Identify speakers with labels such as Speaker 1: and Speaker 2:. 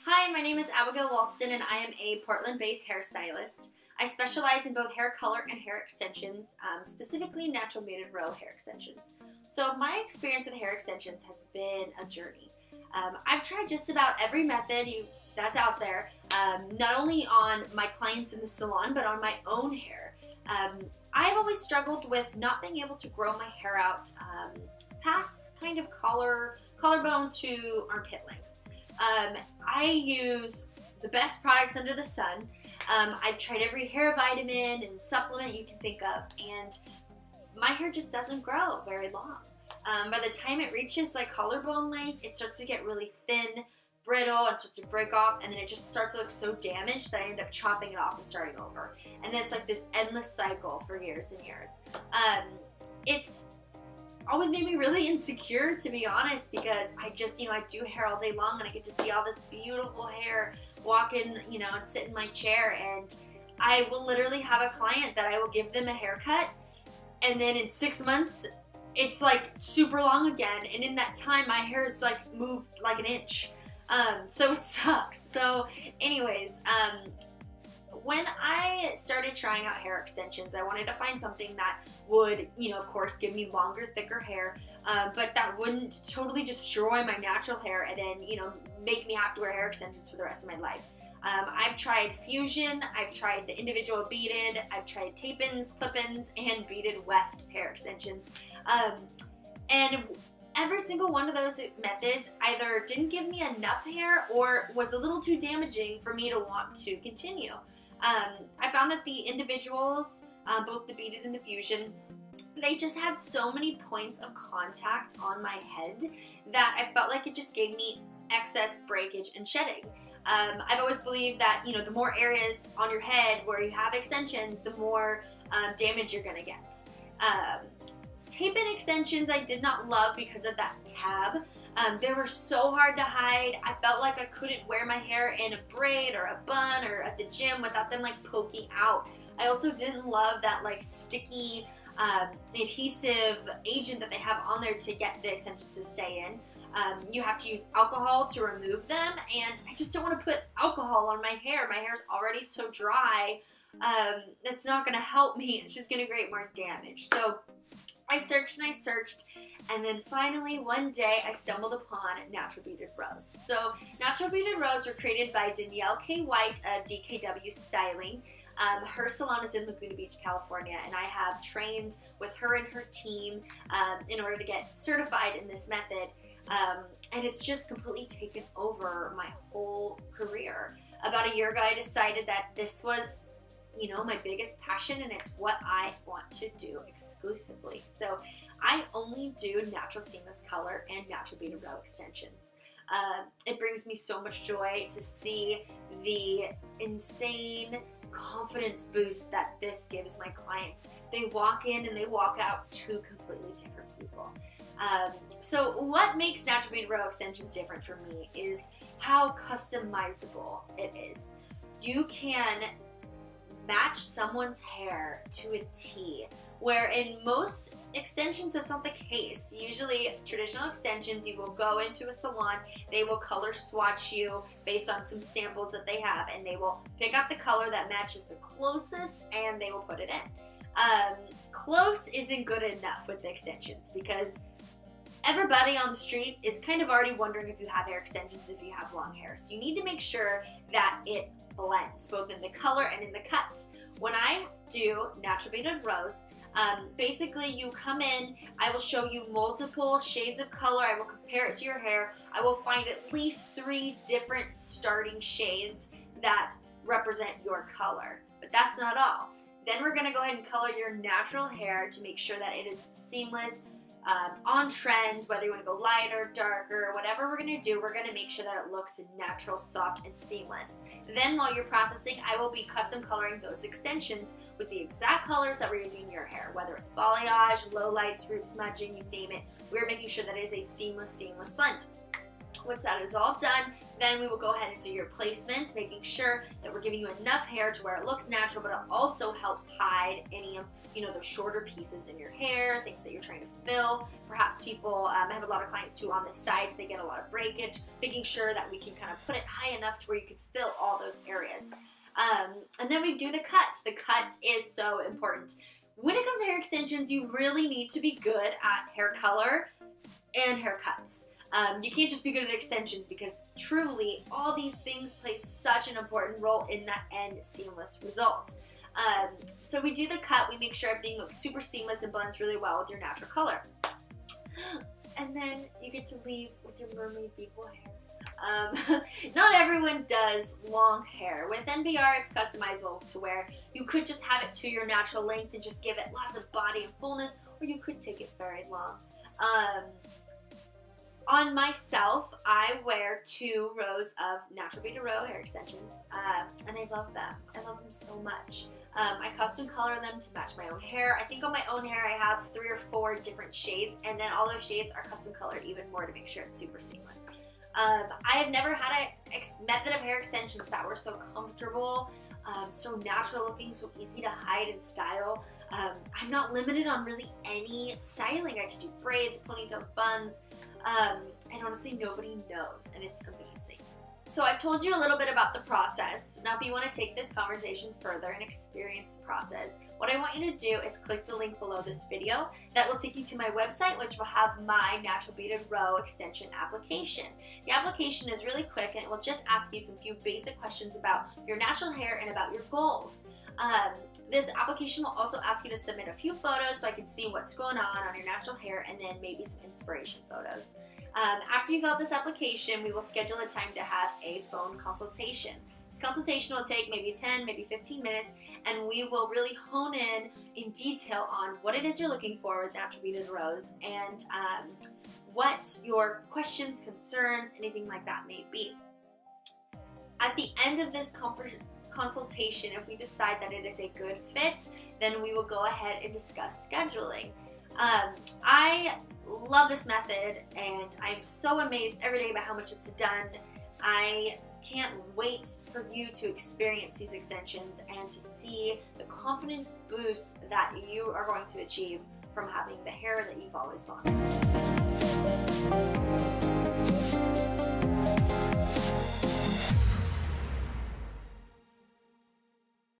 Speaker 1: Hi, my name is Abigail Walston and I am a Portland-based hairstylist. I specialize in both hair color and hair extensions, specifically natural beaded row hair extensions. So my experience with hair extensions has been a journey. I've tried just about every method that's out there, not only on my clients in the salon, but on my own hair. I've always struggled with not being able to grow my hair out past kind of collarbone to armpit length. I use the best products under the sun. I've tried every hair vitamin and supplement you can think of, and my hair just doesn't grow very long. By the time it reaches like collarbone length, it starts to get really thin, brittle, and starts to break off, and then it just starts to look so damaged that I end up chopping it off and starting over. And then it's like this endless cycle for years and years. It's always made me really insecure, to be honest, because I just, I do hair all day long and I get to see all this beautiful hair walk in, and sit in my chair, and I will literally have a client that I will give them a haircut, and then in 6 months it's like super long again, and in that time my hair is like moved like an inch. So it sucks. So anyways, when I started trying out hair extensions, I wanted to find something that would, of course, give me longer, thicker hair, but that wouldn't totally destroy my natural hair and then, make me have to wear hair extensions for the rest of my life. I've tried fusion, I've tried the individual beaded, I've tried tape-ins, clip-ins, and beaded weft hair extensions. And every single one of those methods either didn't give me enough hair or was a little too damaging for me to want to continue. I found that the individuals, both the beaded and the fusion, they just had so many points of contact on my head that I felt like it just gave me excess breakage and shedding. I've always believed that, the more areas on your head where you have extensions, the more damage you're going to get. Tape-in extensions I did not love because of that tab. They were so hard to hide. I felt like I couldn't wear my hair in a braid or a bun or at the gym without them like poking out. I also didn't love that like sticky adhesive agent that they have on there to get the extensions to stay in. You have to use alcohol to remove them, and I just don't want to put alcohol on my hair. My hair's already so dry. That's not going to help me. It's just going to create more damage. So I searched and I searched, and then finally one day I stumbled upon natural beaded rows. So natural beaded rows were created by Danielle K. White of DKW Styling. Her salon is in Laguna Beach, California, and I have trained with her and her team in order to get certified in this method. And it's just completely taken over my whole career. About a year ago, I decided that this was, my biggest passion, and it's what I want to do exclusively. So I only do natural seamless color and natural beaded row extensions. It brings me so much joy to see the insane confidence boost that this gives my clients. They walk in and they walk out two completely different people. So what makes natural beaded row extensions different for me is how customizable it is. You can match someone's hair to a T, where in most extensions that's not the case. Usually traditional extensions, you will go into a salon, they will color swatch you based on some samples that they have, and they will pick out the color that matches the closest and they will put it in. Close isn't good enough with the extensions because everybody on the street is kind of already wondering if you have hair extensions, if you have long hair. So you need to make sure that it blends both in the color and in the cut. When I do natural beaded rows, basically you come in, I will show you multiple shades of color, I will compare it to your hair, I will find at least 3 different starting shades that represent your color. But that's not all. Then we're going to go ahead and color your natural hair to make sure that it is seamless, on trend, whether you want to go lighter, darker, whatever we're going to do, we're going to make sure that it looks natural, soft, and seamless. Then while you're processing, I will be custom coloring those extensions with the exact colors that we're using in your hair, whether it's balayage, low lights, root smudging, you name it. We're making sure that it is a seamless blend. Once that is all done, then we will go ahead and do your placement, making sure that we're giving you enough hair to where it looks natural, but it also helps hide any of, those shorter pieces in your hair, things that you're trying to fill. Perhaps people, I have a lot of clients who on the sides, they get a lot of breakage, making sure that we can kind of put it high enough to where you can fill all those areas. And then we do the cut. The cut is so important. When it comes to hair extensions, you really need to be good at hair color and haircuts. You can't just be good at extensions because truly all these things play such an important role in that end seamless result. So we do the cut, we make sure everything looks super seamless and blends really well with your natural color. And then you get to leave with your mermaid beautiful hair. Not everyone does long hair. With NBR, it's customizable to where you could just have it to your natural length and just give it lots of body and fullness, or you could take it very long. On myself, I wear 2 rows of natural beaded row hair extensions, and I love them. I love them so much. I custom color them to match my own hair. I think on my own hair I have 3 or 4 different shades, and then all those shades are custom colored even more to make sure it's super seamless. I have never had a method of hair extensions that were so comfortable, so natural looking, so easy to hide and style. I'm not limited on really any styling. I can do braids, ponytails, buns, and honestly nobody knows, and it's amazing. So I've told you a little bit about the process. Now if you want to take this conversation further and experience the process, what I want you to do is click the link below this video. That will take you to my website, which will have my natural beaded row extension application. The application is really quick, and it will just ask you some few basic questions about your natural hair and about your goals. This application will also ask you to submit a few photos so I can see what's going on your natural hair, and then maybe some inspiration photos. After you fill out this application, we will schedule a time to have a phone consultation. This consultation will take maybe 10, maybe 15 minutes, and we will really hone in detail on what it is you're looking for with natural beaded rows, and what your questions, concerns, anything like that may be. At the end of this consultation, if we decide that it is a good fit, then we will go ahead and discuss scheduling. I love this method, and I'm so amazed every day about how much it's done. I can't wait for you to experience these extensions and to see the confidence boost that you are going to achieve from having the hair that you've always wanted.